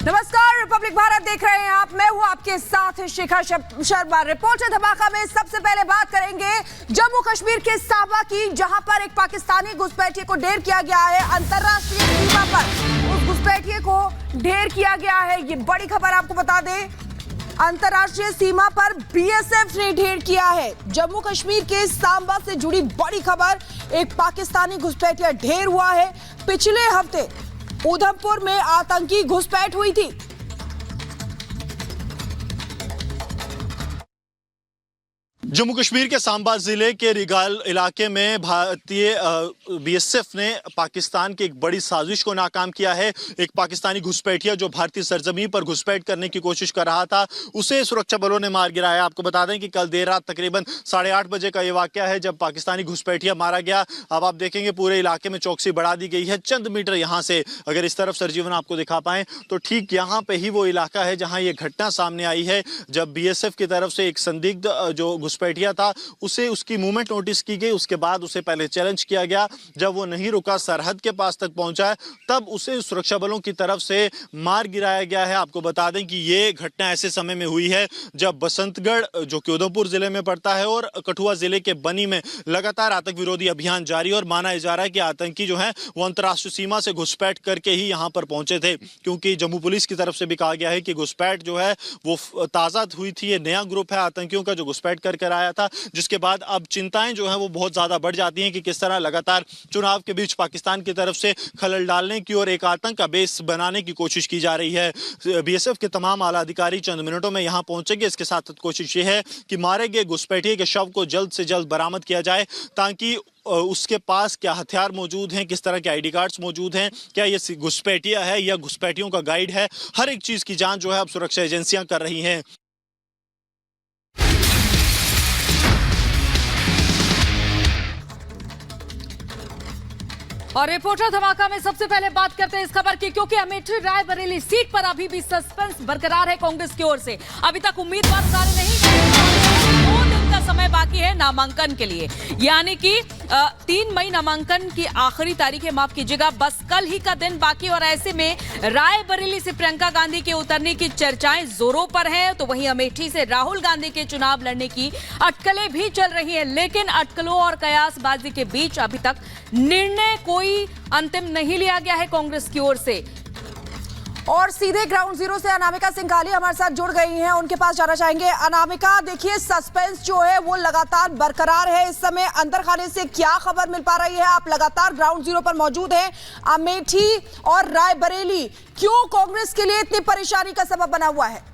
नमस्कार, रिपब्लिक भारत देख रहे हैं आप। मैं हूं आपके साथ शिखा शर्मा। रिपोर्टर धमाका में सबसे पहले बात करेंगे जम्मू कश्मीर के सांबा की, जहां पर एक पाकिस्तानी घुसपैठिए को ढेर किया गया है अंतरराष्ट्रीय सीमा पर। उस घुसपैठिए को ढेर किया गया है, ये बड़ी खबर आपको बता दें। अंतरराष्ट्रीय सीमा पर बीएसएफ ने ढेर किया है। जम्मू कश्मीर के सांबा से जुड़ी बड़ी खबर, एक पाकिस्तानी घुसपैठिया ढेर हुआ है। पिछले हफ्ते उधमपुर में आतंकी घुसपैठ हुई थी। जम्मू कश्मीर के सांबा जिले के रिगाल इलाके में भारतीय बीएसएफ ने पाकिस्तान की एक बड़ी साजिश को नाकाम किया है। एक पाकिस्तानी घुसपैठिया जो भारतीय सरजमीन पर घुसपैठ करने की कोशिश कर रहा था, उसे सुरक्षा बलों ने मार गिराया। आपको बता दें कि कल देर रात तकरीबन 8:30 बजे का ये वाकया है जब पाकिस्तानी घुसपैठिया मारा गया। अब आप देखेंगे पूरे इलाके में चौकसी बढ़ा दी गई है। चंद मीटर यहाँ से अगर इस तरफ सरजीवन आपको दिखा पाएं तो ठीक यहाँ पे ही वो इलाका है जहाँ ये घटना सामने आई है, जब बीएसएफ की तरफ से एक संदिग्ध जो घुसपैठिया था उसे उसकी मूवमेंट नोटिस की गई। उसके बाद उसे पहले चैलेंज किया गया। जब वो नहीं रुका, सरहद के पास तक पहुंचा, तब उसे सुरक्षा बलों की तरफ से मार गिराया गया है। आपको बता दें कि ये घटना ऐसे समय में हुई है जब बसंतगढ़ जो कि उधमपुर जिले में पड़ता है और कठुआ जिले के बनी में लगातार आतंक विरोधी अभियान जारी, और माना जा रहा है कि आतंकी जो है वो अंतर्राष्ट्रीय सीमा से घुसपैठ करके ही यहाँ पर पहुंचे थे, क्योंकि जम्मू पुलिस की तरफ से भी कहा गया है कि घुसपैठ जो है वो ताजा हुई थी। ये नया ग्रुप है आतंकियों का जो घुसपैठ कर आया था, जिसके बाद अब चिंताएं जो है वो बहुत ज्यादा बढ़ जाती हैं कि किस तरह लगातार चुनाव के बीच पाकिस्तान की तरफ से खलल डालने की और एक आतंक का बेस बनाने की कोशिश की जा रही है। बीएसएफ के तमाम आला अधिकारी चंद मिनटों में यहां पहुंचेंगे। इसके साथ कोशिश ये है कि मारे गए घुसपैठिए के शव को जल्द से जल्द बरामद किया जाए, ताकि उसके पास क्या हथियार मौजूद हैं, किस तरह के आईडी कार्ड्स मौजूद हैं, क्या ये घुसपैठिया है या घुसपैठियों का गाइड है, हर एक चीज की जांच जो है अब सुरक्षा एजेंसियां कर रही हैं। और रिपोर्टर धमाका में सबसे पहले बात करते हैं इस खबर की, क्योंकि अमेठी रायबरेली सीट पर अभी भी सस्पेंस बरकरार है कांग्रेस की ओर से। अभी तक उम्मीदवार उतारे नहीं गए। 2 दिन का समय बाकी है नामांकन के लिए, यानी कि 3 मई नामांकन की आखिरी तारीख है, माफ कीजिएगा, बस कल ही का दिन बाकी। और ऐसे में रायबरेली से प्रियंका गांधी के उतरने की चर्चाएं जोरों पर हैं, तो वहीं अमेठी से राहुल गांधी के चुनाव लड़ने की अटकलें भी चल रही हैं। लेकिन अटकलों और कयासबाजी के बीच अभी तक निर्णय कोई अंतिम नहीं लिया गया है कांग्रेस की ओर से। और सीधे ग्राउंड जीरो से अनामिका सिंघाली हमारे साथ जुड़ गई हैं, उनके पास जाना चाहेंगे। अनामिका, देखिए सस्पेंस जो है वो लगातार बरकरार है। इस समय अंदर खाने से क्या खबर मिल पा रही है? आप लगातार ग्राउंड जीरो पर मौजूद हैं। अमेठी और रायबरेली क्यों कांग्रेस के लिए इतनी परेशानी का सबब बना हुआ है?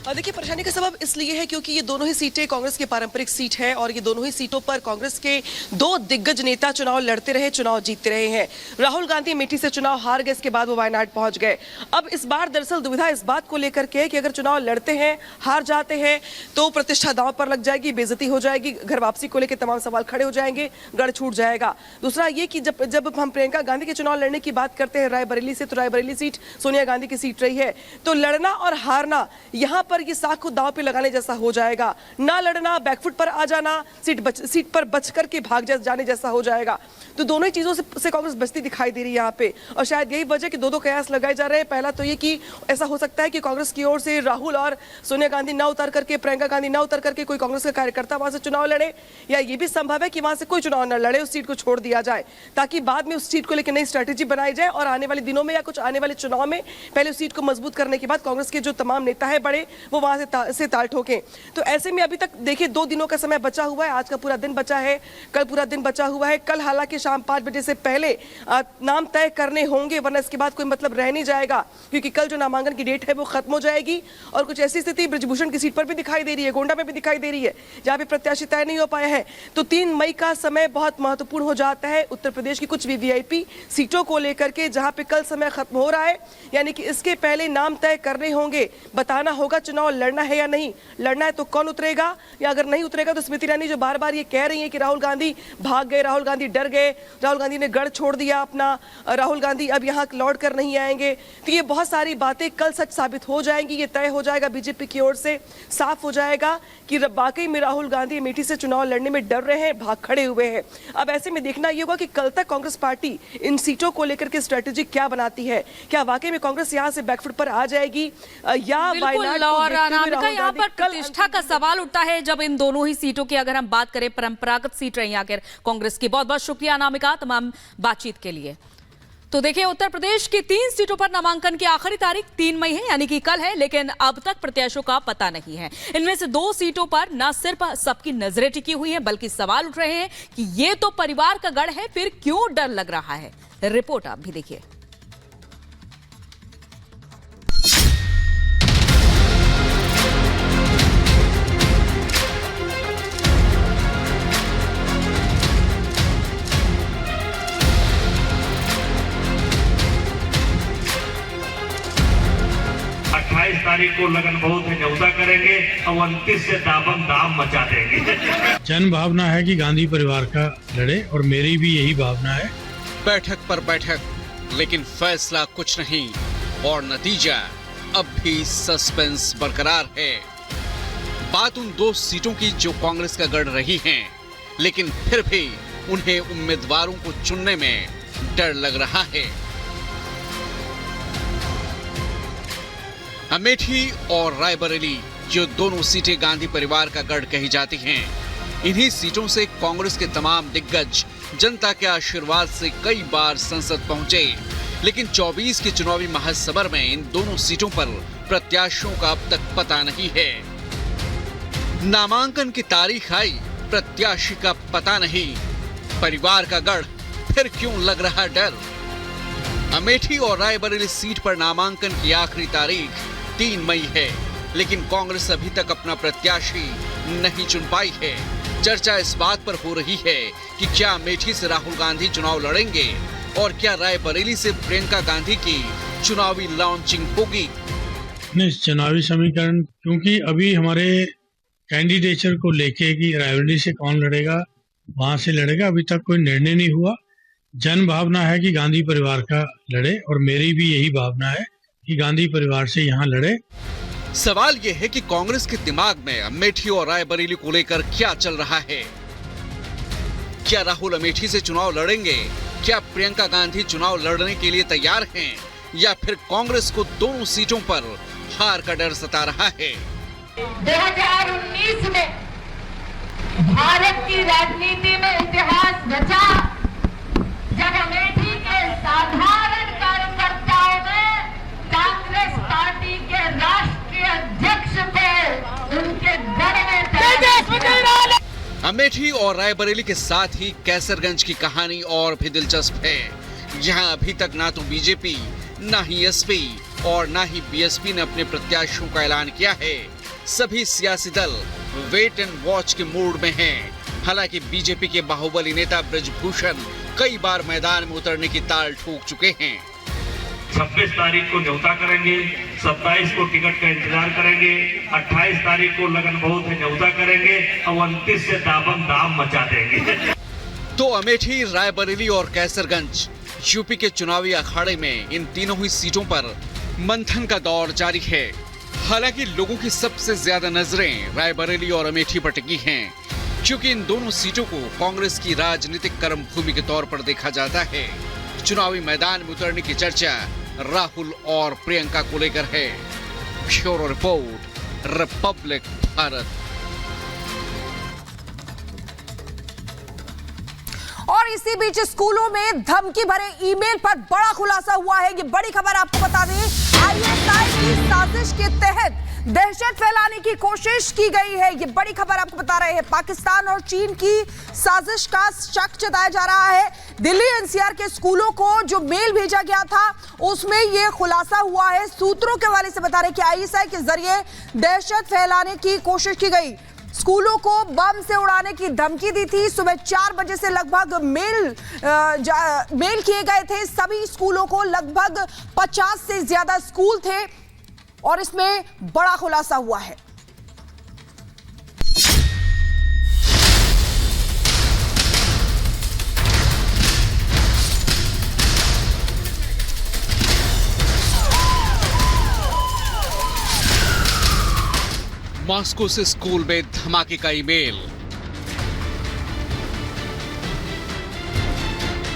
देखिए, परेशानी का सबब इसलिए है क्योंकि ये दोनों ही सीटें कांग्रेस की पारंपरिक सीट है और ये दोनों ही सीटों पर कांग्रेस के 2 दिग्गज नेता चुनाव लड़ते रहे, चुनाव जीतते रहे हैं। राहुल गांधी अमेठी से चुनाव हार गए, इसके बाद वो वायनाड पहुंच गए। अब इस बार दरअसल दुविधा इस बात को लेकर के कि अगर चुनाव लड़ते हैं, हार जाते हैं तो प्रतिष्ठा दांव पर लग जाएगी, बेइज्जती हो जाएगी, घर वापसी को लेकर तमाम सवाल खड़े हो जाएंगे, गढ़ छूट जाएगा। दूसरा ये कि जब हम प्रियंका गांधी के चुनाव लड़ने की बात करते हैं रायबरेली से, तो रायबरेली सीट सोनिया गांधी की सीट रही है, तो लड़ना और हारना यहाँ पर ये साख को दांव पे लगाने जैसा हो जाएगा। ना लड़ना, बैकफुट पर आ जाना, सीट पर बच करके भाग जाने जैसा हो जाएगा। तो दोनों ही चीजों से कांग्रेस बचती दिखाई दे रही है यहाँ पे, और शायद यही वजह कि 2 कयास लगाए जा रहे हैं। पहला तो ये कि ऐसा हो सकता है कि कांग्रेस की ओर से राहुल और सोनिया गांधी ना उतर करके, प्रियंका गांधी ना उतर करके कोई कांग्रेस का कार्यकर्ता वहां से चुनाव लड़े, या ये भी संभव है कि वहां से कोई चुनाव न लड़े, उस सीट को छोड़ दिया जाए, ताकि बाद में उस सीट को लेकर नई स्ट्रेटेजी बनाई जाए और आने वाले दिनों में या कुछ आने वाले चुनाव में पहले उस सीट को मजबूत करने के बाद कांग्रेस के जो तमाम नेता है बड़े, वो वहां से ताल ठोके। तो ऐसे में अभी तक देखिए 2 दिनों का समय बचा हुआ है। आज का पूरा दिन बचा है, कल पूरा दिन बचा हुआ है। कल हालांकि शाम 5 बजे से पहले नाम तय करने होंगे, वरना इसके बाद कोई मतलब रह नहीं जाएगा, क्योंकि कल जो नामांकन की डेट है वो खत्म हो जाएगी। और कुछ ऐसी स्थिति ब्रजभूषण की सीट पर भी दिखाई दे रही है, गोंडा में भी दिखाई दे रही है, जहां पे प्रत्याशी तय नहीं हो पाया है। तो 3 मई का समय बहुत महत्वपूर्ण हो जाता है उत्तर प्रदेश की कुछ वीवीआईपी सीटों को लेकर के, जहां पे कल समय खत्म हो रहा है, यानी कि इसके पहले नाम तय करने होंगे, बताना होगा चुनाव लड़ना है या नहीं, लड़ना है तो कौन उतरेगा, या अगर नहीं उतरेगा तो स्मृति ईरानी जो बार बार ये कह रही है कि राहुल गांधी भाग गए, राहुल गांधी डर गए, राहुल गांधी ने गढ़ छोड़ दिया अपना, राहुल गांधी अब यहाँ लौट कर नहीं आएंगे, तो ये बहुत सारी बातें कल सच साबित हो जाएंगी। ये तय हो जाएगा, बीजेपी की ओर से साफ हो जाएगा कि वाकई में राहुल गांधी अमेठी से चुनाव लड़ने में डर रहे हैं, भाग खड़े हुए हैं। अब ऐसे में देखना ये होगा कि कल तक कांग्रेस पार्टी इन सीटों को लेकर के स्ट्रेटेजी क्या बनाती है, क्या वाकई में कांग्रेस यहाँ से बैकफुट पर आ जाएगी या वायनाड को और देखते हुए अनामिका, राहुल यहाँ गांधी पर कल प्रतिष्ठा का सवाल उठता है जब इन दोनों ही सीटों की अगर हम बात करें, परंपरागत सीट रही आखिर कांग्रेस की। बहुत बहुत शुक्रिया अनामिका तमाम बातचीत के लिए। तो देखिए, उत्तर प्रदेश की 3 सीटों पर नामांकन की आखिरी तारीख 3 मई है, यानी कि कल है, लेकिन अब तक प्रत्याशियों का पता नहीं है। इनमें से 2 सीटों पर न सिर्फ सबकी नजरें टिकी हुई हैं, बल्कि सवाल उठ रहे हैं कि ये तो परिवार का गढ़ है, फिर क्यों डर लग रहा है। रिपोर्ट आप भी देखिए। तारीख को लगन बहुत है न्यौता करेंगे और 29 से दाबम दाम मचा देंगे। जन भावना है कि गांधी परिवार का लड़े और मेरी भी यही भावना है। बैठक पर बैठक, लेकिन फैसला कुछ नहीं और नतीजा अब भी सस्पेंस बरकरार है। बात उन 2 सीटों की जो कांग्रेस का गढ़ रही हैं, लेकिन फिर भी उन्हें उम्मीदवारों को चुनने में डर लग रहा है। अमेठी और रायबरेली, जो दोनों सीटें गांधी परिवार का गढ़ कही जाती हैं, इन्हीं सीटों से कांग्रेस के तमाम दिग्गज जनता के आशीर्वाद से कई बार संसद पहुंचे, लेकिन 24 के चुनावी महासमर में इन दोनों सीटों पर प्रत्याशियों का अब तक पता नहीं है। नामांकन की तारीख आई, प्रत्याशी का पता नहीं, परिवार का गढ़, फिर क्यों लग रहा डर। अमेठी और रायबरेली सीट पर नामांकन की आखिरी तारीख 3 मई है, लेकिन कांग्रेस अभी तक अपना प्रत्याशी नहीं चुन पाई है। चर्चा इस बात पर हो रही है कि क्या अमेठी से राहुल गांधी चुनाव लड़ेंगे और क्या रायबरेली से प्रियंका गांधी की चुनावी लॉन्चिंग होगी। नहीं, चुनावी समीकरण, क्योंकि अभी हमारे कैंडिडेचर को लेके कि रायबरेली से कौन लड़ेगा, वहां से लड़ेगा, अभी तक कोई निर्णय नहीं हुआ। जन भावना है कि गांधी परिवार का लड़े और मेरी भी यही भावना है कि गांधी परिवार से यहाँ लड़े। सवाल यह है कि कांग्रेस के दिमाग में अमेठी और रायबरेली को लेकर क्या चल रहा है। क्या राहुल अमेठी से चुनाव लड़ेंगे? क्या प्रियंका गांधी चुनाव लड़ने के लिए तैयार हैं? या फिर कांग्रेस को दोनों सीटों पर हार का डर सता रहा है? 2019 में भारत की राजनीति में इतिहास रचा, जब अमेठी के साधारण कार्यकर्ताओं में कांग्रेस पार्टी के राष्ट्रीय अध्यक्ष थे, उनके गढ़ में अमेठी और रायबरेली के साथ ही कैसरगंज की कहानी और भी दिलचस्प है। यहाँ अभी तक ना तो बीजेपी, ना ही एसपी और ना ही बीएसपी ने अपने प्रत्याशियों का ऐलान किया है। सभी सियासी दल वेट एंड वॉच के मूड में हैं। हालांकि बीजेपी के बाहुबली नेता ब्रजभूषण कई बार मैदान में उतरने की ताल ठोक चुके हैं। 26 तारीख को न्यौता करेंगे, 27 को टिकट का इंतजार करेंगे, 28 तारीख को लगन बहुत है न्यौता करेंगे और 29 से दाबम दाम मचा देंगे। तो अमेठी, रायबरेली और कैसरगंज यूपी के चुनावी अखाड़े में इन तीनों ही सीटों पर मंथन का दौर जारी है। हालांकि लोगों की सबसे ज्यादा नजरें रायबरेली और अमेठी पर टिकी हैं, क्योंकि इन दोनों सीटों को कांग्रेस की राजनीतिक कर्मभूमि के तौर पर देखा जाता है। चुनावी मैदान में उतरने की चर्चा राहुल और प्रियंका को लेकर है। Bureau report, Republic Bharat. और इसी बीच स्कूलों में धमकी भरे ईमेल पर बड़ा खुलासा हुआ है। ये बड़ी खबर आपको बता दें, आईएसआई की साजिश के तहत दहशत फैलाने की कोशिश की गई है। ये बड़ी खबर आपको बता रहे हैं। पाकिस्तान और चीन की साजिश का शक जताया जा रहा है। दिल्ली एनसीआर के स्कूलों को जो मेल भेजा गया था उसमें ये खुलासा हुआ है। सूत्रों के हवाले से बता रहे कि आईएसआई के जरिए दहशत फैलाने की कोशिश की गई। स्कूलों को बम से उड़ाने की धमकी दी थी। सुबह 4 बजे से लगभग मेल किए गए थे। सभी स्कूलों को लगभग 50 से ज्यादा स्कूल थे। और इसमें बड़ा खुलासा हुआ है। मॉस्को से स्कूल में धमाके का ईमेल,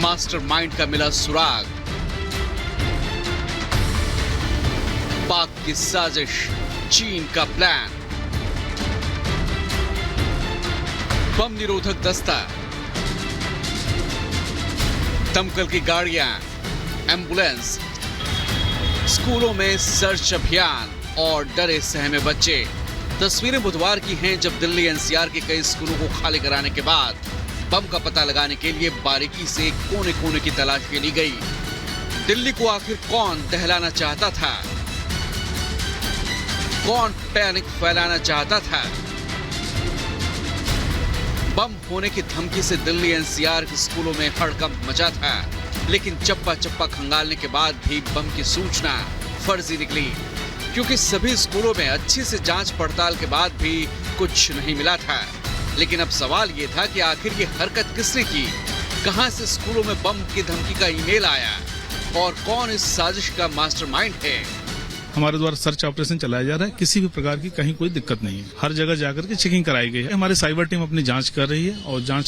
मास्टरमाइंड का मिला सुराग, पाक की साजिश, चीन का प्लान, बम निरोधक दस्ता, दमकल की गाड़ियां, एम्बुलेंस, स्कूलों में सर्च अभियान और डरे सहमे बच्चे। तस्वीरें बुधवार की हैं जब दिल्ली एनसीआर के कई स्कूलों को खाली कराने के बाद बम का पता लगाने के लिए बारीकी से कोने कोने की तलाशी ली गई। दिल्ली को आखिर कौन दहलाना चाहता था? कौन पैनिक फैलाना चाहता था? बम होने की धमकी से दिल्ली एनसीआर के स्कूलों में हड़कंप मचा था, लेकिन चप्पा चप्पा खंगालने के बाद भी बम की सूचना फर्जी निकली, क्योंकि सभी स्कूलों में अच्छी से जांच पड़ताल के बाद भी कुछ नहीं मिला था। लेकिन अब सवाल ये था कि आखिर ये हरकत किसने की, कहां से स्कूलों में बम की धमकी का ईमेल आया और कौन इस साजिश का मास्टरमाइंड है। हमारे द्वारा सर्च ऑपरेशन चलाया जा रहा है, किसी भी प्रकार की कहीं कोई दिक्कत नहीं है। हर जगह जाकर के चेकिंग कराई गई है। हमारी साइबर टीम अपनी जांच कर रही है और जांच